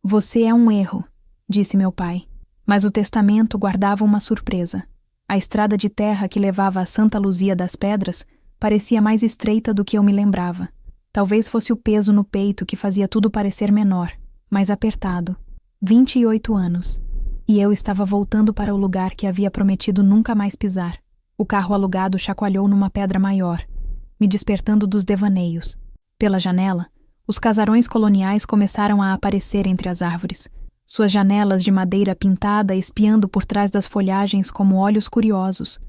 Você é um erro, disse meu pai. Mas o testamento guardava uma surpresa. A estrada de terra que levava a Santa Luzia das Pedras parecia mais estreita do que eu me lembrava. Talvez fosse o peso no peito que fazia tudo parecer menor, mais apertado. 28 anos. E eu estava voltando para o lugar que havia prometido nunca mais pisar. O carro alugado chacoalhou numa pedra maior, me despertando dos devaneios. Pela janela, os casarões coloniais começaram a aparecer entre as árvores. Suas janelas de madeira pintada espiando por trás das folhagens como olhos curiosos.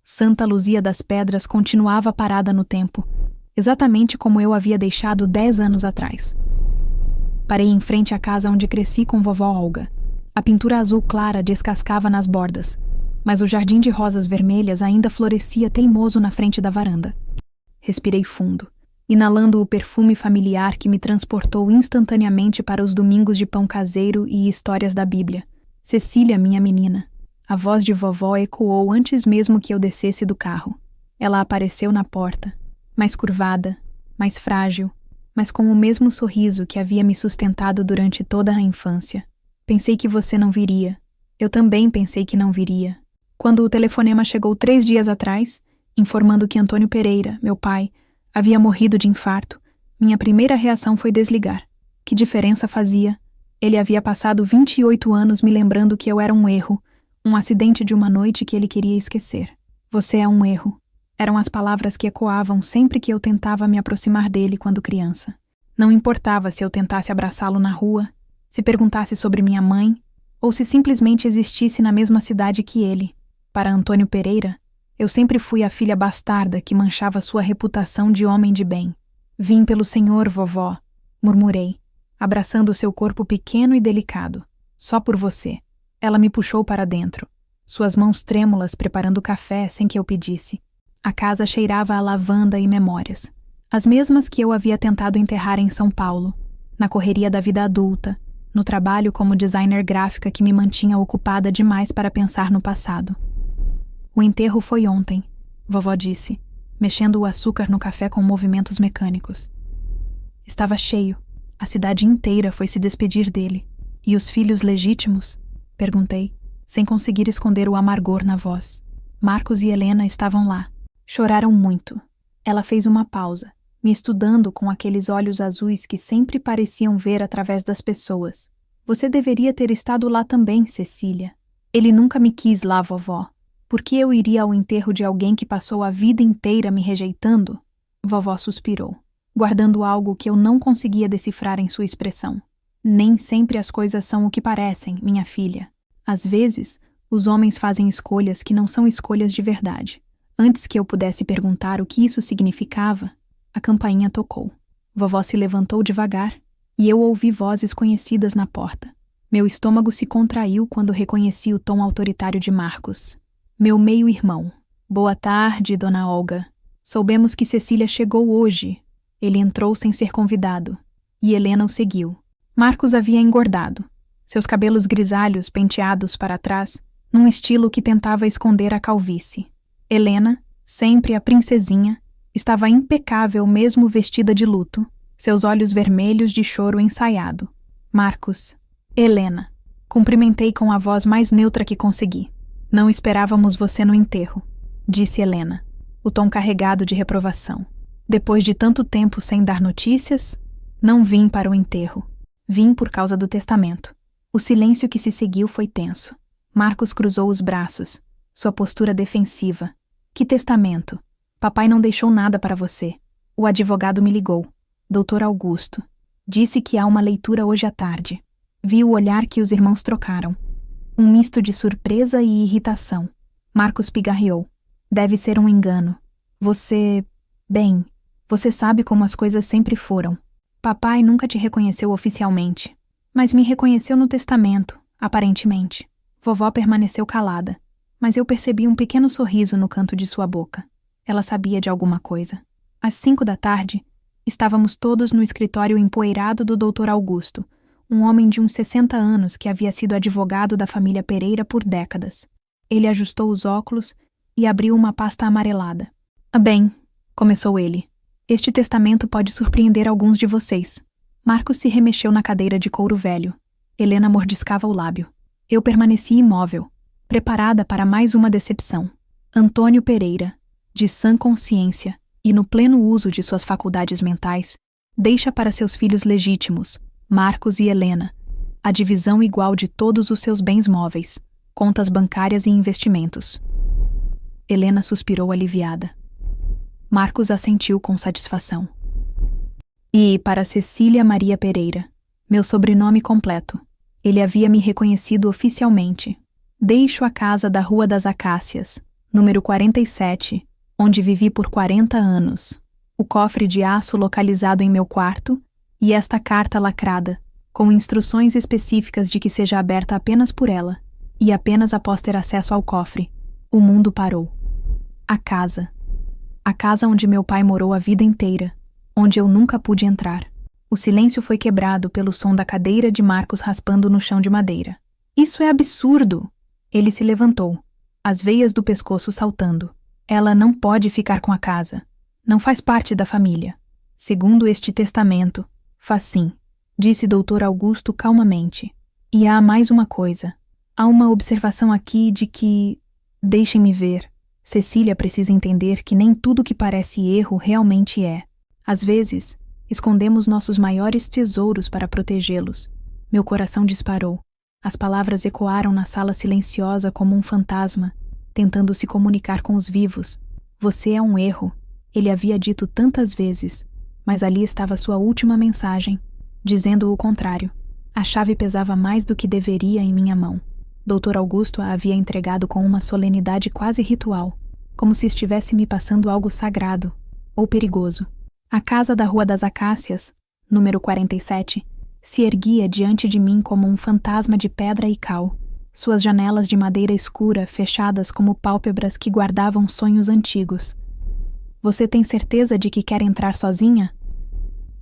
Santa Luzia das Pedras continuava parada no tempo, exatamente como eu havia deixado 10 anos atrás. Parei em frente à casa onde cresci com vovó Olga. A pintura azul clara descascava nas bordas, mas o jardim de rosas vermelhas ainda florescia teimoso na frente da varanda. Respirei fundo, inalando o perfume familiar que me transportou instantaneamente para os domingos de pão caseiro e histórias da Bíblia. Cecília, minha menina. A voz de vovó ecoou antes mesmo que eu descesse do carro. Ela apareceu na porta, mais curvada, mais frágil, mas com o mesmo sorriso que havia me sustentado durante toda a infância. Pensei que você não viria. Eu também pensei que não viria. Quando o telefonema chegou 3 dias atrás, informando que Antônio Pereira, meu pai, havia morrido de infarto, minha primeira reação foi desligar. Que diferença fazia? Ele havia passado 28 anos me lembrando que eu era um erro, um acidente de uma noite que ele queria esquecer. Você é um erro. Eram as palavras que ecoavam sempre que eu tentava me aproximar dele quando criança. Não importava se eu tentasse abraçá-lo na rua, se perguntasse sobre minha mãe, ou se simplesmente existisse na mesma cidade que ele. Para Antônio Pereira, eu sempre fui a filha bastarda que manchava sua reputação de homem de bem. Vim pelo Senhor, vovó, murmurei, abraçando seu corpo pequeno e delicado. Só por você. Ela me puxou para dentro, suas mãos trêmulas preparando café sem que eu pedisse. A casa cheirava a lavanda e memórias, as mesmas que eu havia tentado enterrar em São Paulo, na correria da vida adulta, no trabalho como designer gráfica que me mantinha ocupada demais para pensar no passado. O enterro foi ontem, vovó disse, mexendo o açúcar no café com movimentos mecânicos. Estava cheio, a cidade inteira foi se despedir dele. E os filhos legítimos? Perguntei, sem conseguir esconder o amargor na voz. Marcos e Helena estavam lá. Choraram muito. Ela fez uma pausa, me estudando com aqueles olhos azuis que sempre pareciam ver através das pessoas. Você deveria ter estado lá também, Cecília. Ele nunca me quis lá, vovó. Por que eu iria ao enterro de alguém que passou a vida inteira me rejeitando? Vovó suspirou, guardando algo que eu não conseguia decifrar em sua expressão. Nem sempre as coisas são o que parecem, minha filha. Às vezes, os homens fazem escolhas que não são escolhas de verdade. Antes que eu pudesse perguntar o que isso significava, a campainha tocou. Vovó se levantou devagar e eu ouvi vozes conhecidas na porta. Meu estômago se contraiu quando reconheci o tom autoritário de Marcos. Meu meio-irmão. Boa tarde, dona Olga. Soubemos que Cecília chegou hoje. Ele entrou sem ser convidado. E Helena o seguiu. Marcos havia engordado. Seus cabelos grisalhos penteados para trás, num estilo que tentava esconder a calvície. Helena, sempre a princesinha, estava impecável mesmo vestida de luto, seus olhos vermelhos de choro ensaiado. Marcos. Helena. Cumprimentei com a voz mais neutra que consegui. Não esperávamos você no enterro, disse Helena, o tom carregado de reprovação. Depois de tanto tempo sem dar notícias, não vim para o enterro. Vim por causa do testamento. O silêncio que se seguiu foi tenso. Marcos cruzou os braços, sua postura defensiva. Que testamento? Papai não deixou nada para você. O advogado me ligou. Doutor Augusto. Disse que há uma leitura hoje à tarde. Vi o olhar que os irmãos trocaram. Um misto de surpresa e irritação. Marcos pigarreou. Deve ser um engano. Você... Bem, você sabe como as coisas sempre foram. Papai nunca te reconheceu oficialmente, mas me reconheceu no testamento, aparentemente. Vovó permaneceu calada, mas eu percebi um pequeno sorriso no canto de sua boca. Ela sabia de alguma coisa. Às 5 da tarde, estávamos todos no escritório empoeirado do Dr. Augusto, um homem de uns 60 anos que havia sido advogado da família Pereira por décadas. Ele ajustou os óculos e abriu uma pasta amarelada. Bem, começou ele, este testamento pode surpreender alguns de vocês. Marcos se remexeu na cadeira de couro velho. Helena mordiscava o lábio. Eu permaneci imóvel, preparada para mais uma decepção. Antônio Pereira, de sã consciência e no pleno uso de suas faculdades mentais, deixa para seus filhos legítimos, Marcos e Helena, a divisão igual de todos os seus bens móveis, contas bancárias e investimentos. Helena suspirou aliviada. Marcos assentiu com satisfação. E para Cecília Maria Pereira, meu sobrenome completo. Ele havia me reconhecido oficialmente. Deixo a casa da Rua das Acácias, número 47, onde vivi por 40 anos. O cofre de aço localizado em meu quarto e esta carta lacrada, com instruções específicas de que seja aberta apenas por ela, e apenas após ter acesso ao cofre. O mundo parou. A casa onde meu pai morou a vida inteira, onde eu nunca pude entrar. O silêncio foi quebrado pelo som da cadeira de Marcos raspando no chão de madeira. Isso é absurdo! Ele se levantou, as veias do pescoço saltando. Ela não pode ficar com a casa. Não faz parte da família. Segundo este testamento, faz sim, disse Dr. Augusto calmamente. E há mais uma coisa. Há uma observação aqui de que... Deixem-me ver. Cecília precisa entender que nem tudo que parece erro realmente é. Às vezes, escondemos nossos maiores tesouros para protegê-los. Meu coração disparou. As palavras ecoaram na sala silenciosa como um fantasma, tentando se comunicar com os vivos. Você é um erro. Ele havia dito tantas vezes, mas ali estava sua última mensagem, dizendo o contrário. A chave pesava mais do que deveria em minha mão. Dr. Augusto a havia entregado com uma solenidade quase ritual, como se estivesse me passando algo sagrado ou perigoso. A casa da Rua das Acácias, número 47, se erguia diante de mim como um fantasma de pedra e cal, suas janelas de madeira escura fechadas como pálpebras que guardavam sonhos antigos. Você tem certeza de que quer entrar sozinha?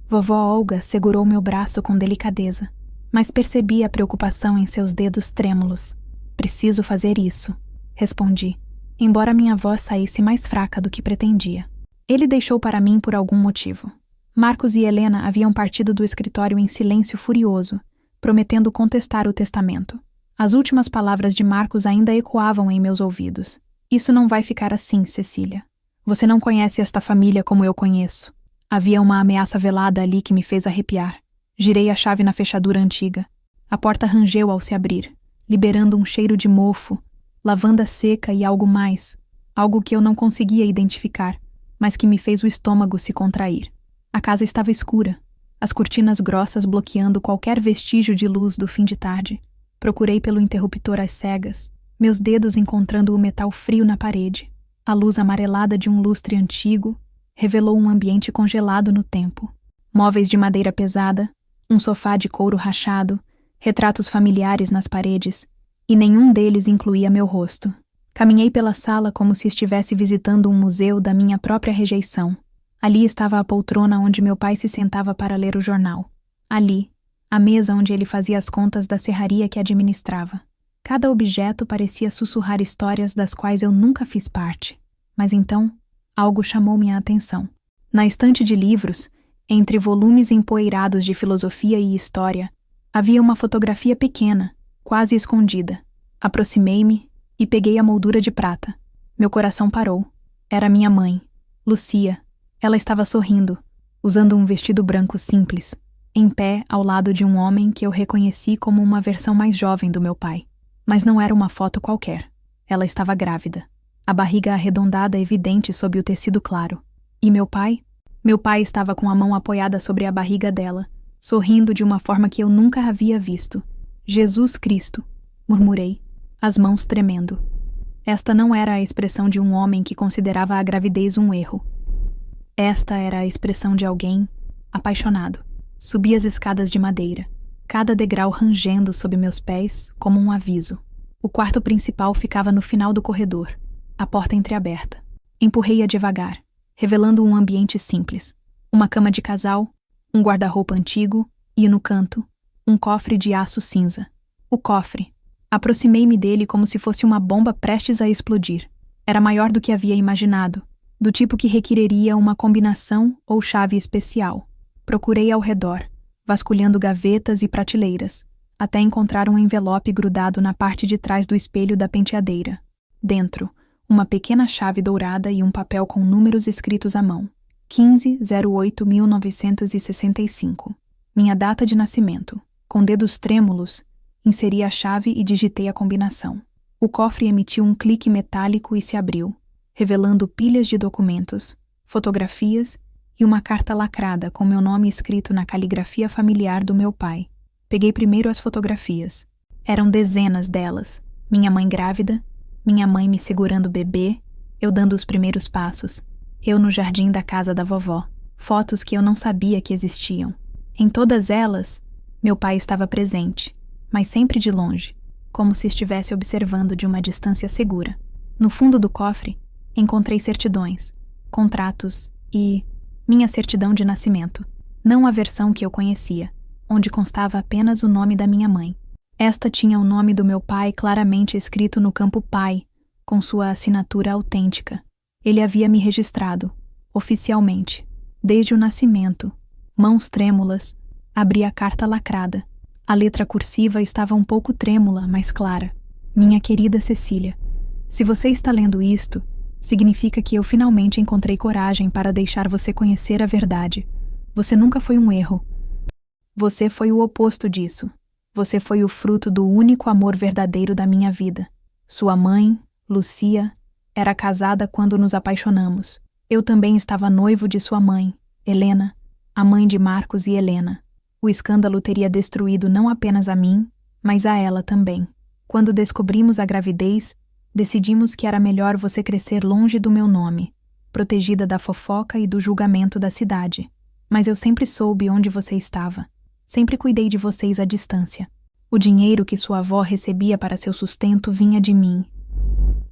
Vovó Olga segurou meu braço com delicadeza, mas percebi a preocupação em seus dedos trêmulos. Preciso fazer isso, respondi, embora minha voz saísse mais fraca do que pretendia. Ele deixou para mim por algum motivo. Marcos e Helena haviam partido do escritório em silêncio furioso, prometendo contestar o testamento. As últimas palavras de Marcos ainda ecoavam em meus ouvidos. Isso não vai ficar assim, Cecília. Você não conhece esta família como eu conheço. Havia uma ameaça velada ali que me fez arrepiar. Girei a chave na fechadura antiga. A porta rangeu ao se abrir, liberando um cheiro de mofo, lavanda seca e algo mais, algo que eu não conseguia identificar, mas que me fez o estômago se contrair. A casa estava escura, as cortinas grossas bloqueando qualquer vestígio de luz do fim de tarde. Procurei pelo interruptor às cegas, meus dedos encontrando o metal frio na parede. A luz amarelada de um lustre antigo revelou um ambiente congelado no tempo. Móveis de madeira pesada, um sofá de couro rachado, retratos familiares nas paredes, e nenhum deles incluía meu rosto. Caminhei pela sala como se estivesse visitando um museu da minha própria rejeição. Ali estava a poltrona onde meu pai se sentava para ler o jornal. Ali, a mesa onde ele fazia as contas da serraria que administrava. Cada objeto parecia sussurrar histórias das quais eu nunca fiz parte. Mas então, algo chamou minha atenção. Na estante de livros, entre volumes empoeirados de filosofia e história, havia uma fotografia pequena, quase escondida. Aproximei-me e peguei a moldura de prata. Meu coração parou. Era minha mãe, Lucia. Ela estava sorrindo, usando um vestido branco simples, em pé ao lado de um homem que eu reconheci como uma versão mais jovem do meu pai. Mas não era uma foto qualquer. Ela estava grávida, a barriga arredondada evidente sob o tecido claro. E meu pai? Meu pai estava com a mão apoiada sobre a barriga dela, sorrindo de uma forma que eu nunca havia visto. Jesus Cristo, murmurei, as mãos tremendo. Esta não era a expressão de um homem que considerava a gravidez um erro. Esta era a expressão de alguém apaixonado. Subi as escadas de madeira, cada degrau rangendo sob meus pés como um aviso. O quarto principal ficava no final do corredor, a porta entreaberta. Empurrei-a devagar, revelando um ambiente simples. Uma cama de casal, um guarda-roupa antigo e, no canto, um cofre de aço cinza. O cofre. Aproximei-me dele como se fosse uma bomba prestes a explodir. Era maior do que havia imaginado, do tipo que requereria uma combinação ou chave especial. Procurei ao redor, vasculhando gavetas e prateleiras, até encontrar um envelope grudado na parte de trás do espelho da penteadeira. Dentro, uma pequena chave dourada e um papel com números escritos à mão. 15/08/1965. Minha data de nascimento. Com dedos trêmulos, inseri a chave e digitei a combinação. O cofre emitiu um clique metálico e se abriu, revelando pilhas de documentos, fotografias e uma carta lacrada com meu nome escrito na caligrafia familiar do meu pai. Peguei primeiro as fotografias. Eram dezenas delas. Minha mãe grávida, minha mãe me segurando o bebê, eu dando os primeiros passos, eu no jardim da casa da vovó. Fotos que eu não sabia que existiam. Em todas elas, meu pai estava presente, mas sempre de longe, como se estivesse observando de uma distância segura. No fundo do cofre, encontrei certidões, contratos e minha certidão de nascimento, não a versão que eu conhecia, onde constava apenas o nome da minha mãe. Esta tinha o nome do meu pai claramente escrito no campo pai, com sua assinatura autêntica. Ele havia me registrado, oficialmente, desde o nascimento. Mãos trêmulas, abri a carta lacrada. A letra cursiva estava um pouco trêmula, mas clara. Minha querida Cecília, se você está lendo isto, significa que eu finalmente encontrei coragem para deixar você conhecer a verdade. Você nunca foi um erro. Você foi o oposto disso. Você foi o fruto do único amor verdadeiro da minha vida. Sua mãe, Lucia, era casada quando nos apaixonamos. Eu também estava noivo de sua mãe, Helena, a mãe de Marcos e Helena. O escândalo teria destruído não apenas a mim, mas a ela também. Quando descobrimos a gravidez, decidimos que era melhor você crescer longe do meu nome, protegida da fofoca e do julgamento da cidade. Mas eu sempre soube onde você estava. Sempre cuidei de vocês à distância. O dinheiro que sua avó recebia para seu sustento vinha de mim.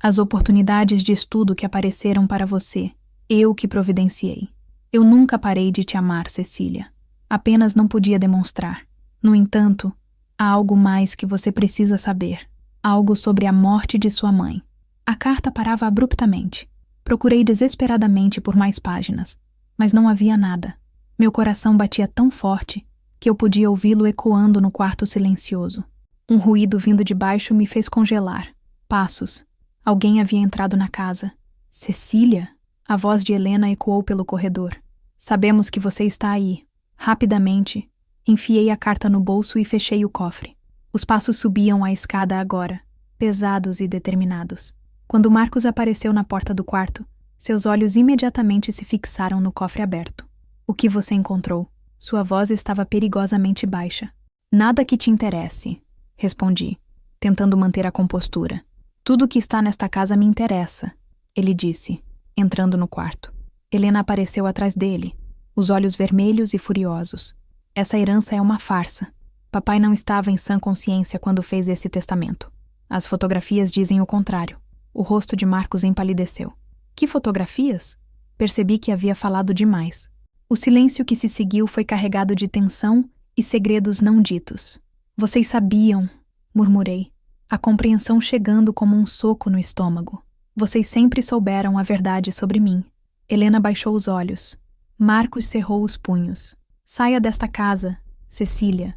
As oportunidades de estudo que apareceram para você, eu que providenciei. Eu nunca parei de te amar, Cecília. Apenas não podia demonstrar. No entanto, há algo mais que você precisa saber. Algo sobre a morte de sua mãe. A carta parava abruptamente. Procurei desesperadamente por mais páginas, mas não havia nada. Meu coração batia tão forte que eu podia ouvi-lo ecoando no quarto silencioso. Um ruído vindo de baixo me fez congelar. Passos. Alguém havia entrado na casa. Cecília? A voz de Helena ecoou pelo corredor. Sabemos que você está aí. Rapidamente, enfiei a carta no bolso e fechei o cofre. Os passos subiam a escada agora, pesados e determinados. Quando Marcos apareceu na porta do quarto, seus olhos imediatamente se fixaram no cofre aberto. O que você encontrou? Sua voz estava perigosamente baixa. Nada que te interesse, respondi, tentando manter a compostura. Tudo que está nesta casa me interessa, ele disse, entrando no quarto. Helena apareceu atrás dele, os olhos vermelhos e furiosos. Essa herança é uma farsa. Papai não estava em sã consciência quando fez esse testamento. As fotografias dizem o contrário. O rosto de Marcos empalideceu. Que fotografias? Percebi que havia falado demais. O silêncio que se seguiu foi carregado de tensão e segredos não ditos. Vocês sabiam, murmurei, a compreensão chegando como um soco no estômago. Vocês sempre souberam a verdade sobre mim. Helena baixou os olhos. Marcos cerrou os punhos. Saia desta casa, Cecília,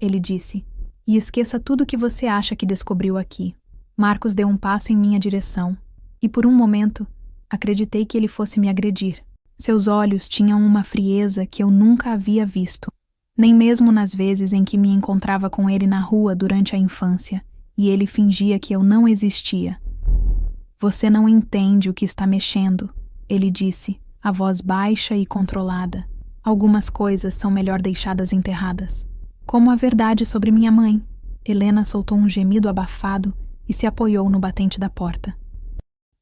ele disse, e esqueça tudo o que você acha que descobriu aqui. Marcos deu um passo em minha direção, e por um momento, acreditei que ele fosse me agredir. Seus olhos tinham uma frieza que eu nunca havia visto, nem mesmo nas vezes em que me encontrava com ele na rua durante a infância, e ele fingia que eu não existia. Você não entende o que está mexendo, ele disse, a voz baixa e controlada. Algumas coisas são melhor deixadas enterradas. Como a verdade sobre minha mãe. Helena soltou um gemido abafado e se apoiou no batente da porta.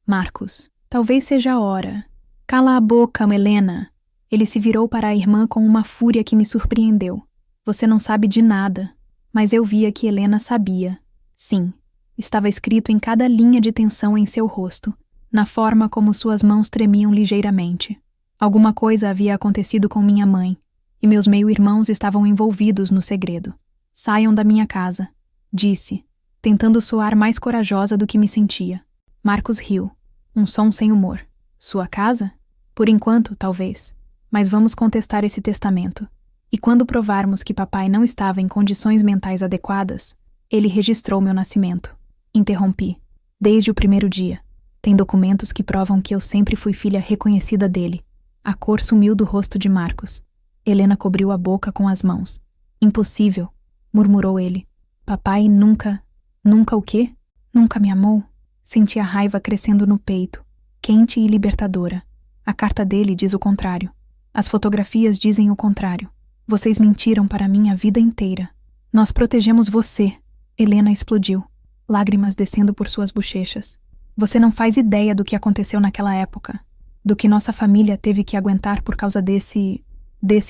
Marcos, talvez seja a hora. Cala a boca, Helena. Ele se virou para a irmã com uma fúria que me surpreendeu. Você não sabe de nada. Mas eu via que Helena sabia. Sim, estava escrito em cada linha de tensão em seu rosto, na forma como suas mãos tremiam ligeiramente. Alguma coisa havia acontecido com minha mãe, e meus meio-irmãos estavam envolvidos no segredo. Saiam da minha casa, disse, tentando soar mais corajosa do que me sentia. Marcos riu, um som sem humor. Sua casa? Por enquanto, talvez. Mas vamos contestar esse testamento. E quando provarmos que papai não estava em condições mentais adequadas, ele registrou meu nascimento. Interrompi. Desde o primeiro dia. Tem documentos que provam que eu sempre fui filha reconhecida dele. A cor sumiu do rosto de Marcos. Helena cobriu a boca com as mãos. Impossível, murmurou ele. Papai nunca o quê? Nunca me amou? Senti a raiva crescendo no peito, quente e libertadora. A carta dele diz o contrário. As fotografias dizem o contrário. Vocês mentiram para mim a vida inteira. Nós protegemos você. Helena explodiu, lágrimas descendo por suas bochechas. Você não faz ideia do que aconteceu naquela época, do que nossa família teve que aguentar por causa desse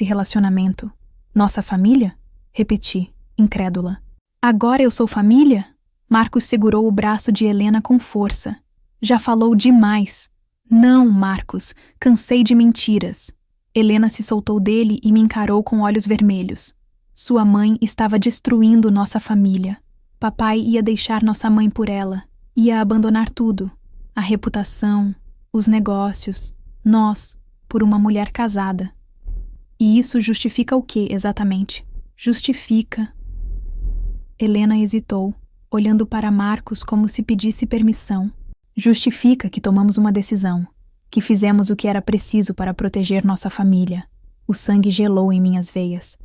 relacionamento. Nossa família? Repeti, incrédula. Agora eu sou família? Marcos segurou o braço de Helena com força. Já falou demais. Não, Marcos, cansei de mentiras. Helena se soltou dele e me encarou com olhos vermelhos. Sua mãe estava destruindo nossa família. Papai ia deixar nossa mãe por ela. Ia abandonar tudo. A reputação, os negócios, nós, por uma mulher casada. E isso justifica o quê, exatamente? Justifica. Helena hesitou, olhando para Marcos como se pedisse permissão. Justifica que tomamos uma decisão, que fizemos o que era preciso para proteger nossa família. O sangue gelou em minhas veias.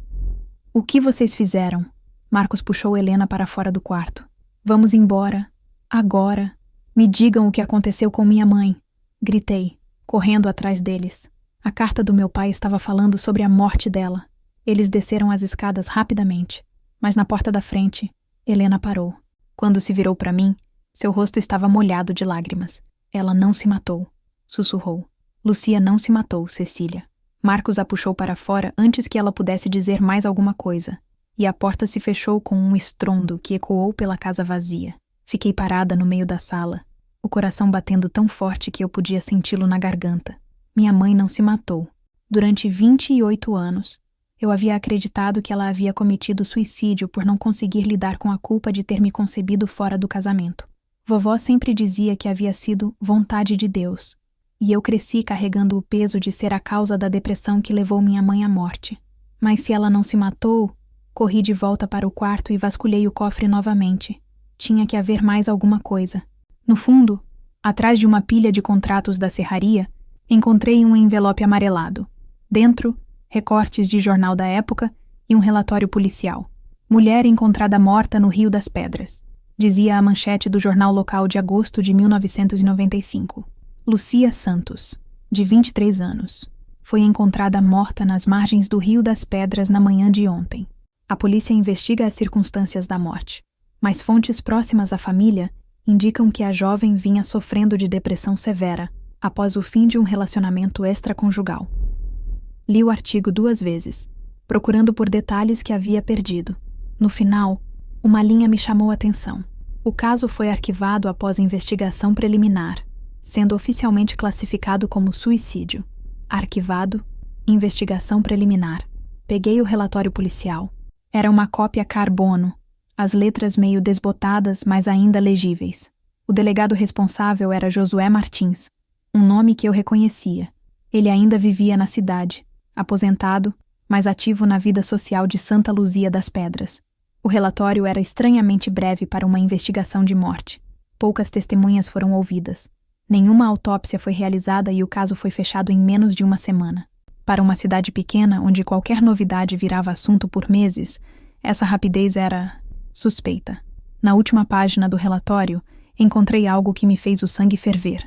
O que vocês fizeram? Marcos puxou Helena para fora do quarto. Vamos embora. Agora. Me digam o que aconteceu com minha mãe. Gritei, correndo atrás deles. A carta do meu pai estava falando sobre a morte dela. Eles desceram as escadas rapidamente, mas na porta da frente, Helena parou. Quando se virou para mim, seu rosto estava molhado de lágrimas. Ela não se matou, sussurrou. Lucia não se matou, Cecília. Marcos a puxou para fora antes que ela pudesse dizer mais alguma coisa, e a porta se fechou com um estrondo que ecoou pela casa vazia. Fiquei parada no meio da sala, o coração batendo tão forte que eu podia senti-lo na garganta. Minha mãe não se matou. Durante 28 anos, eu havia acreditado que ela havia cometido suicídio por não conseguir lidar com a culpa de ter me concebido fora do casamento. Vovó sempre dizia que havia sido vontade de Deus, e eu cresci carregando o peso de ser a causa da depressão que levou minha mãe à morte. Mas se ela não se matou, corri de volta para o quarto e vasculhei o cofre novamente. Tinha que haver mais alguma coisa. No fundo, atrás de uma pilha de contratos da serraria, encontrei um envelope amarelado. Dentro, recortes de jornal da época e um relatório policial. Mulher encontrada morta no Rio das Pedras. Dizia a manchete do jornal local de agosto de 1995. Lucia Santos, de 23 anos, foi encontrada morta nas margens do Rio das Pedras na manhã de ontem. A polícia investiga as circunstâncias da morte, mas fontes próximas à família indicam que a jovem vinha sofrendo de depressão severa após o fim de um relacionamento extraconjugal. Li o artigo 2 vezes, procurando por detalhes que havia perdido. No final, uma linha me chamou a atenção. O caso foi arquivado após investigação preliminar, sendo oficialmente classificado como suicídio. Arquivado, investigação preliminar. Peguei o relatório policial. Era uma cópia carbono, as letras meio desbotadas, mas ainda legíveis. O delegado responsável era Josué Martins, um nome que eu reconhecia. Ele ainda vivia na cidade, aposentado, mas ativo na vida social de Santa Luzia das Pedras. O relatório era estranhamente breve para uma investigação de morte. Poucas testemunhas foram ouvidas. Nenhuma autópsia foi realizada e o caso foi fechado em menos de uma semana. Para uma cidade pequena, onde qualquer novidade virava assunto por meses, essa rapidez era suspeita. Na última página do relatório, encontrei algo que me fez o sangue ferver.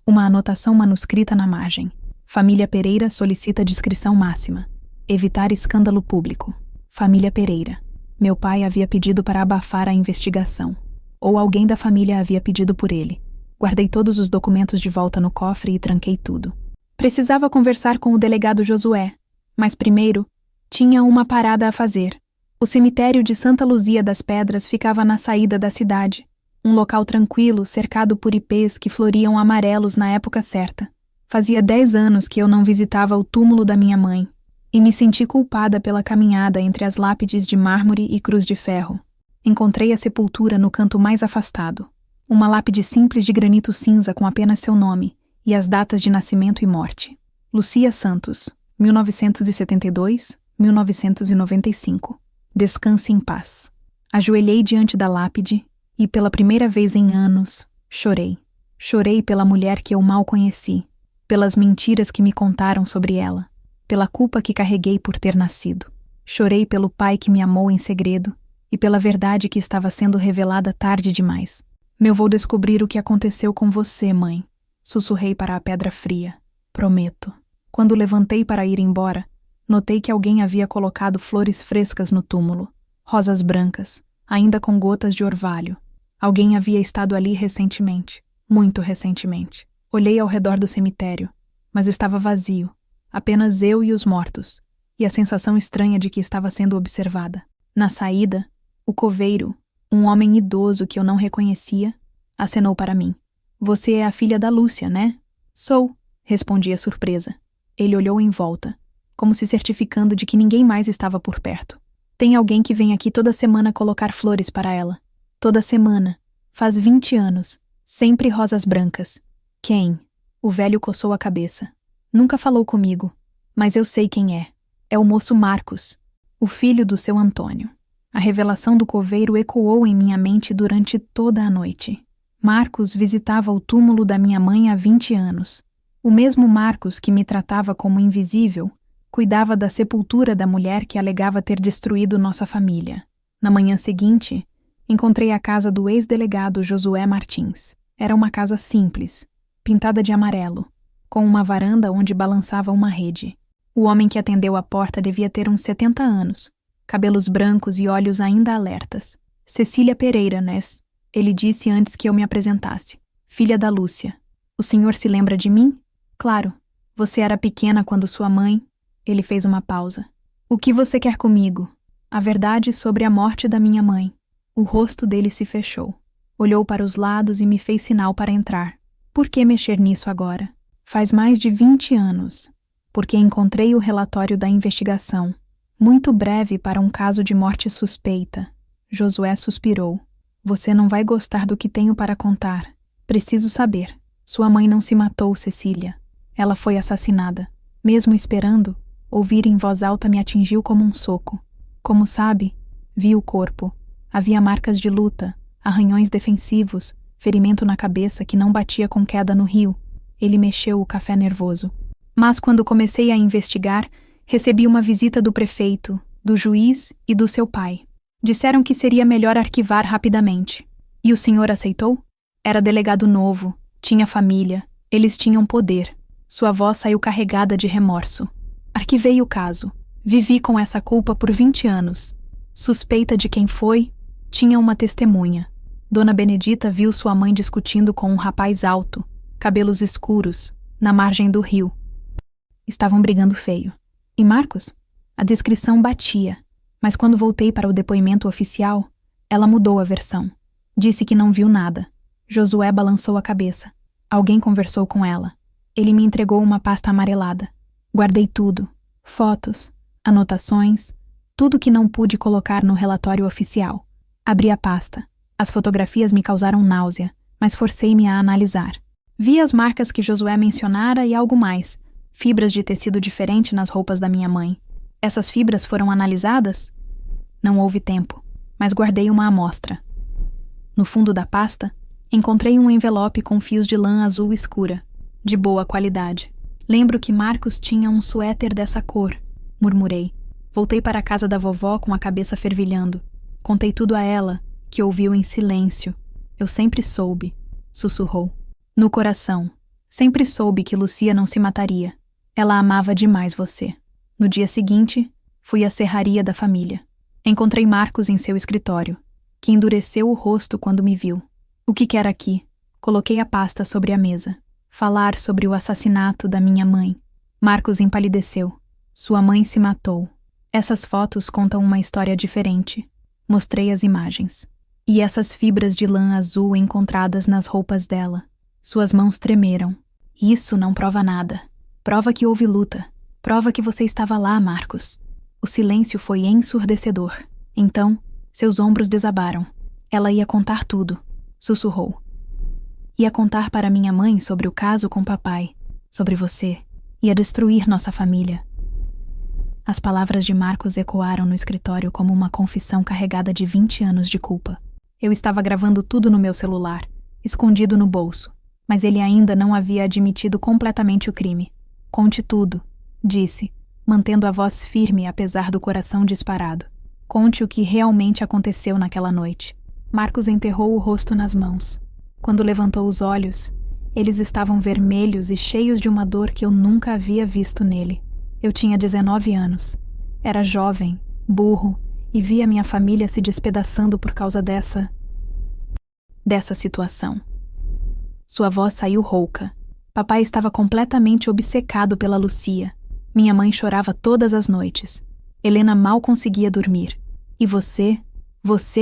Uma anotação manuscrita na margem. Família Pereira solicita discrição máxima. Evitar escândalo público. Família Pereira. Meu pai havia pedido para abafar a investigação. Ou alguém da família havia pedido por ele. Guardei todos os documentos de volta no cofre e tranquei tudo. Precisava conversar com o delegado Josué, mas primeiro, tinha uma parada a fazer. O cemitério de Santa Luzia das Pedras ficava na saída da cidade, um local tranquilo cercado por ipês que floriam amarelos na época certa. Fazia 10 anos que eu não visitava o túmulo da minha mãe, e me senti culpada pela caminhada entre as lápides de mármore e cruz de ferro. Encontrei a sepultura no canto mais afastado. Uma lápide simples de granito cinza com apenas seu nome e as datas de nascimento e morte. Lucia Santos, 1972, 1995. Descanse em paz. Ajoelhei diante da lápide e, pela primeira vez em anos, chorei. Chorei pela mulher que eu mal conheci, pelas mentiras que me contaram sobre ela, pela culpa que carreguei por ter nascido. Chorei pelo pai que me amou em segredo e pela verdade que estava sendo revelada tarde demais. Eu vou descobrir o que aconteceu com você, mãe. Sussurrei para a pedra fria. Prometo. Quando levantei para ir embora, notei que alguém havia colocado flores frescas no túmulo. Rosas brancas, ainda com gotas de orvalho. Alguém havia estado ali recentemente. Muito recentemente. Olhei ao redor do cemitério, mas estava vazio. Apenas eu e os mortos. E a sensação estranha de que estava sendo observada. Na saída, o coveiro, um homem idoso que eu não reconhecia, acenou para mim. Você é a filha da Lúcia, né? Sou, respondi surpresa. Ele olhou em volta, como se certificando de que ninguém mais estava por perto. Tem alguém que vem aqui toda semana colocar flores para ela. Toda semana. Faz 20 anos. Sempre rosas brancas. Quem? O velho coçou a cabeça. Nunca falou comigo, mas eu sei quem é. É o moço Marcos, o filho do seu Antônio. A revelação do coveiro ecoou em minha mente durante toda a noite. Marcos visitava o túmulo da minha mãe há 20 anos. O mesmo Marcos que me tratava como invisível, cuidava da sepultura da mulher que alegava ter destruído nossa família. Na manhã seguinte, encontrei a casa do ex-delegado Josué Martins. Era uma casa simples, pintada de amarelo, com uma varanda onde balançava uma rede. O homem que atendeu a porta devia ter uns 70 anos, cabelos brancos e olhos ainda alertas. Cecília Pereira, né? Ele disse antes que eu me apresentasse. Filha da Lúcia. O senhor se lembra de mim? Claro. Você era pequena quando sua mãe... Ele fez uma pausa. O que você quer comigo? A verdade sobre a morte da minha mãe. O rosto dele se fechou. Olhou para os lados e me fez sinal para entrar. Por que mexer nisso agora? Faz mais de 20 anos. Porque encontrei o relatório da investigação. Muito breve para um caso de morte suspeita. Josué suspirou. Você não vai gostar do que tenho para contar. Preciso saber. Sua mãe não se matou, Cecília. Ela foi assassinada. Mesmo esperando, ouvir em voz alta me atingiu como um soco. Como sabe, vi o corpo. Havia marcas de luta, arranhões defensivos, ferimento na cabeça que não batia com queda no rio. Ele mexeu o café nervoso. Mas quando comecei a investigar, recebi uma visita do prefeito, do juiz e do seu pai. Disseram que seria melhor arquivar rapidamente. E o senhor aceitou? Era delegado novo, tinha família, eles tinham poder. Sua voz saiu carregada de remorso. Arquivei o caso. Vivi com essa culpa por 20 anos. Suspeita de quem foi, tinha uma testemunha. Dona Benedita viu sua mãe discutindo com um rapaz alto, cabelos escuros, na margem do rio. Estavam brigando feio. E Marcos? A descrição batia, mas quando voltei para o depoimento oficial, ela mudou a versão. Disse que não viu nada. Josué balançou a cabeça. Alguém conversou com ela. Ele me entregou uma pasta amarelada. Guardei tudo. Fotos, anotações, tudo que não pude colocar no relatório oficial. Abri a pasta. As fotografias me causaram náusea, mas forcei-me a analisar. Vi as marcas que Josué mencionara e algo mais. Fibras de tecido diferente nas roupas da minha mãe. Essas fibras foram analisadas? Não houve tempo, mas guardei uma amostra. No fundo da pasta, encontrei um envelope com fios de lã azul escura, de boa qualidade. Lembro que Marcos tinha um suéter dessa cor, murmurei. Voltei para a casa da vovó com a cabeça fervilhando. Contei tudo a ela, que ouviu em silêncio. Eu sempre soube, sussurrou. No coração, sempre soube que Lucia não se mataria. Ela amava demais você. No dia seguinte, fui à serraria da família. Encontrei Marcos em seu escritório, que endureceu o rosto quando me viu. O que quer aqui? Coloquei a pasta sobre a mesa. Falar sobre o assassinato da minha mãe. Marcos empalideceu. Sua mãe se matou. Essas fotos contam uma história diferente. Mostrei as imagens. E essas fibras de lã azul encontradas nas roupas dela. Suas mãos tremeram. Isso não prova nada. Prova que houve luta. Prova que você estava lá, Marcos. O silêncio foi ensurdecedor. Então, seus ombros desabaram. Ela ia contar tudo. Sussurrou. Ia contar para minha mãe sobre o caso com papai. Sobre você. Ia destruir nossa família. As palavras de Marcos ecoaram no escritório como uma confissão carregada de 20 anos de culpa. Eu estava gravando tudo no meu celular, escondido no bolso, mas ele ainda não havia admitido completamente o crime. Conte tudo, disse, mantendo a voz firme apesar do coração disparado. Conte o que realmente aconteceu naquela noite. Marcos enterrou o rosto nas mãos. Quando levantou os olhos, eles estavam vermelhos e cheios de uma dor que eu nunca havia visto nele. Eu tinha 19 anos. Era jovem, burro, e via minha família se despedaçando por causa dessa situação. Sua voz saiu rouca. Papai estava completamente obcecado pela Lucia. Minha mãe chorava todas as noites. Helena mal conseguia dormir. E você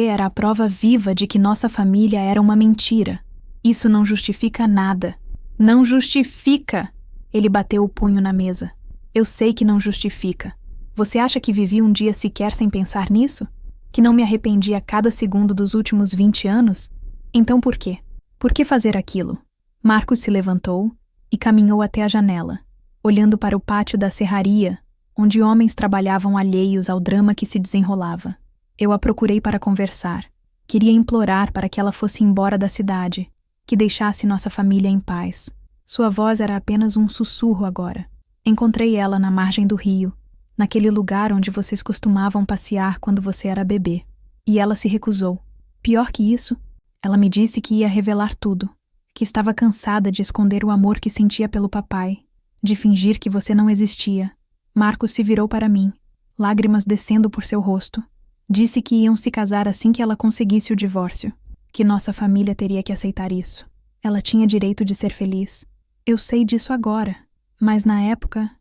era a prova viva de que nossa família era uma mentira. Isso não justifica nada. Não justifica! Ele bateu o punho na mesa. Eu sei que não justifica. Você acha que vivi um dia sequer sem pensar nisso? Que não me arrependi a cada segundo dos últimos 20 anos? Então por quê? Por que fazer aquilo? Marcos se levantou e caminhou até a janela, olhando para o pátio da serraria, onde homens trabalhavam alheios ao drama que se desenrolava. Eu a procurei para conversar. Queria implorar para que ela fosse embora da cidade, que deixasse nossa família em paz. Sua voz era apenas um sussurro agora. Encontrei ela na margem do rio, naquele lugar onde vocês costumavam passear quando você era bebê. E ela se recusou. Pior que isso, ela me disse que ia revelar tudo, que estava cansada de esconder o amor que sentia pelo papai, de fingir que você não existia. Marcos se virou para mim, lágrimas descendo por seu rosto. Disse que iam se casar assim que ela conseguisse o divórcio, que nossa família teria que aceitar isso. Ela tinha direito de ser feliz. Eu sei disso agora, mas na época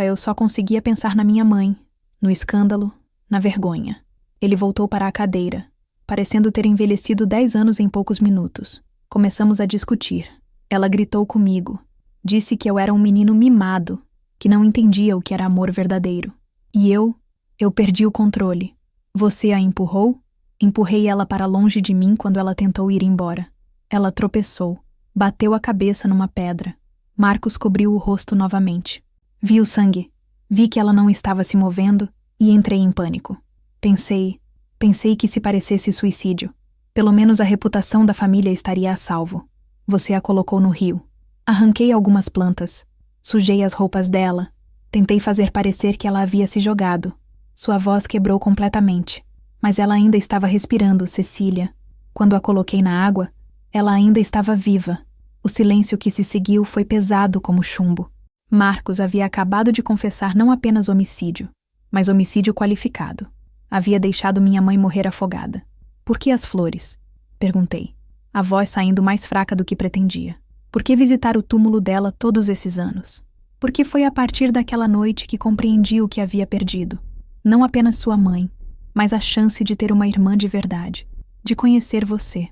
eu só conseguia pensar na minha mãe, no escândalo, na vergonha. Ele voltou para a cadeira, parecendo ter envelhecido 10 anos em poucos minutos. Começamos a discutir. Ela gritou comigo. Disse que eu era um menino mimado, que não entendia o que era amor verdadeiro. E eu perdi o controle. Você a empurrou? Empurrei ela para longe de mim quando ela tentou ir embora. Ela tropeçou, bateu a cabeça numa pedra. Marcos cobriu o rosto novamente. Vi o sangue. Vi que ela não estava se movendo e entrei em pânico. Pensei que se parecesse suicídio. Pelo menos a reputação da família estaria a salvo. Você a colocou no rio. Arranquei algumas plantas. Sujei as roupas dela. Tentei fazer parecer que ela havia se jogado. Sua voz quebrou completamente. Mas ela ainda estava respirando, Cecília. Quando a coloquei na água, ela ainda estava viva. O silêncio que se seguiu foi pesado como chumbo. Marcos havia acabado de confessar não apenas homicídio, mas homicídio qualificado. Havia deixado minha mãe morrer afogada. Por que as flores? Perguntei, a voz saindo mais fraca do que pretendia. Por que visitar o túmulo dela todos esses anos? Porque foi a partir daquela noite que compreendi o que havia perdido. Não apenas sua mãe, mas a chance de ter uma irmã de verdade, de conhecer você.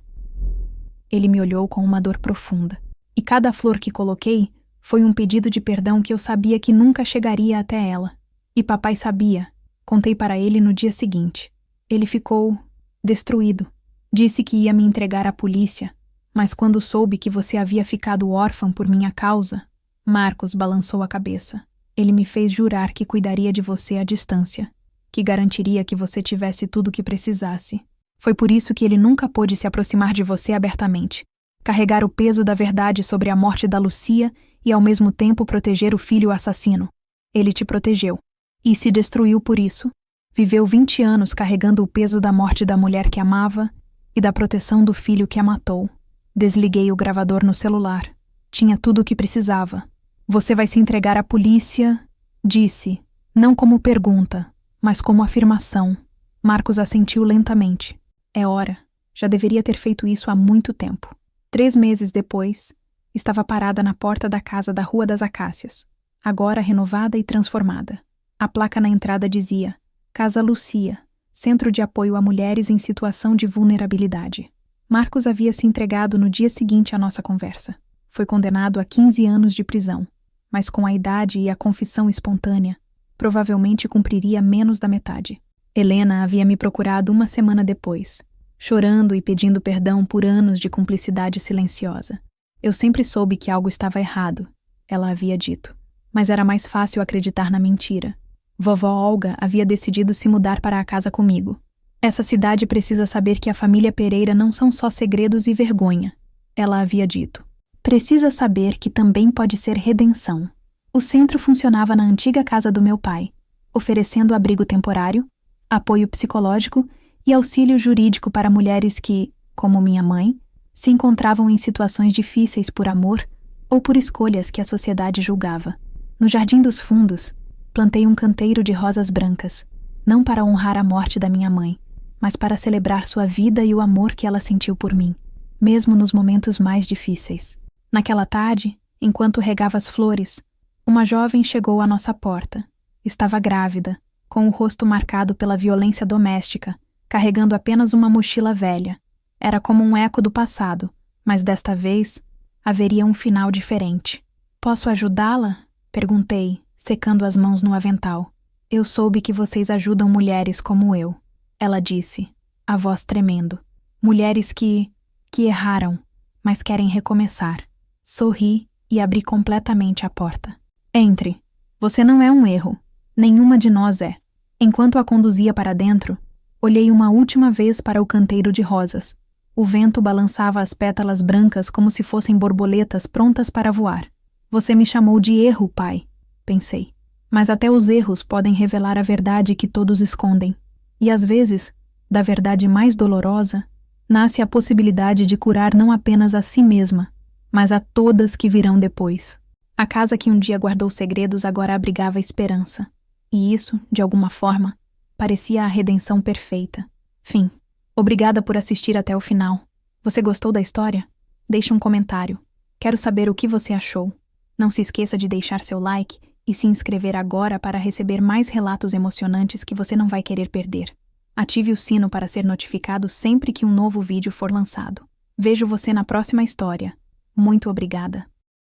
Ele me olhou com uma dor profunda. E cada flor que coloquei foi um pedido de perdão que eu sabia que nunca chegaria até ela. E papai sabia. Contei para ele no dia seguinte. Ele ficou destruído. Disse que ia me entregar à polícia, mas quando soube que você havia ficado órfã por minha causa, Marcos balançou a cabeça. Ele me fez jurar que cuidaria de você à distância, que garantiria que você tivesse tudo o que precisasse. Foi por isso que ele nunca pôde se aproximar de você abertamente, carregar o peso da verdade sobre a morte da Lucia e ao mesmo tempo proteger o filho assassino. Ele te protegeu. E se destruiu por isso. Viveu 20 anos carregando o peso da morte da mulher que amava e da proteção do filho que a matou. Desliguei o gravador no celular. Tinha tudo o que precisava. Você vai se entregar à polícia, disse, não como pergunta, mas como afirmação. Marcos assentiu lentamente. É hora. Já deveria ter feito isso há muito tempo. 3 meses depois, estava parada na porta da casa da Rua das Acácias, agora renovada e transformada. A placa na entrada dizia: Casa Lucia, Centro de Apoio a Mulheres em Situação de Vulnerabilidade. Marcos havia se entregado no dia seguinte à nossa conversa. Foi condenado a 15 anos de prisão, mas com a idade e a confissão espontânea, provavelmente cumpriria menos da metade. Helena havia me procurado 1 semana depois, chorando e pedindo perdão por anos de cumplicidade silenciosa. Eu sempre soube que algo estava errado, ela havia dito, mas era mais fácil acreditar na mentira. Vovó Olga havia decidido se mudar para a casa comigo. Essa cidade precisa saber que a família Pereira não são só segredos e vergonha, ela havia dito. Precisa saber que também pode ser redenção. O centro funcionava na antiga casa do meu pai, oferecendo abrigo temporário, apoio psicológico e auxílio jurídico para mulheres que, como minha mãe, se encontravam em situações difíceis por amor ou por escolhas que a sociedade julgava. No Jardim dos Fundos, plantei um canteiro de rosas brancas, não para honrar a morte da minha mãe, mas para celebrar sua vida e o amor que ela sentiu por mim, mesmo nos momentos mais difíceis. Naquela tarde, enquanto regava as flores, uma jovem chegou à nossa porta. Estava grávida, com o rosto marcado pela violência doméstica, carregando apenas uma mochila velha. Era como um eco do passado, mas desta vez haveria um final diferente. Posso ajudá-la? Perguntei, secando as mãos no avental. Eu soube que vocês ajudam mulheres como eu, ela disse, a voz tremendo. Mulheres que erraram, mas querem recomeçar. Sorri e abri completamente a porta. Entre. Você não é um erro. Nenhuma de nós é. Enquanto a conduzia para dentro, olhei uma última vez para o canteiro de rosas. O vento balançava as pétalas brancas como se fossem borboletas prontas para voar. Você me chamou de erro, pai, pensei. Mas até os erros podem revelar a verdade que todos escondem. E às vezes, da verdade mais dolorosa, nasce a possibilidade de curar não apenas a si mesma, mas a todas que virão depois. A casa que um dia guardou segredos agora abrigava esperança. E isso, de alguma forma, parecia a redenção perfeita. Fim. Obrigada por assistir até o final. Você gostou da história? Deixe um comentário. Quero saber o que você achou. Não se esqueça de deixar seu like e se inscrever agora para receber mais relatos emocionantes que você não vai querer perder. Ative o sino para ser notificado sempre que um novo vídeo for lançado. Vejo você na próxima história. Muito obrigada.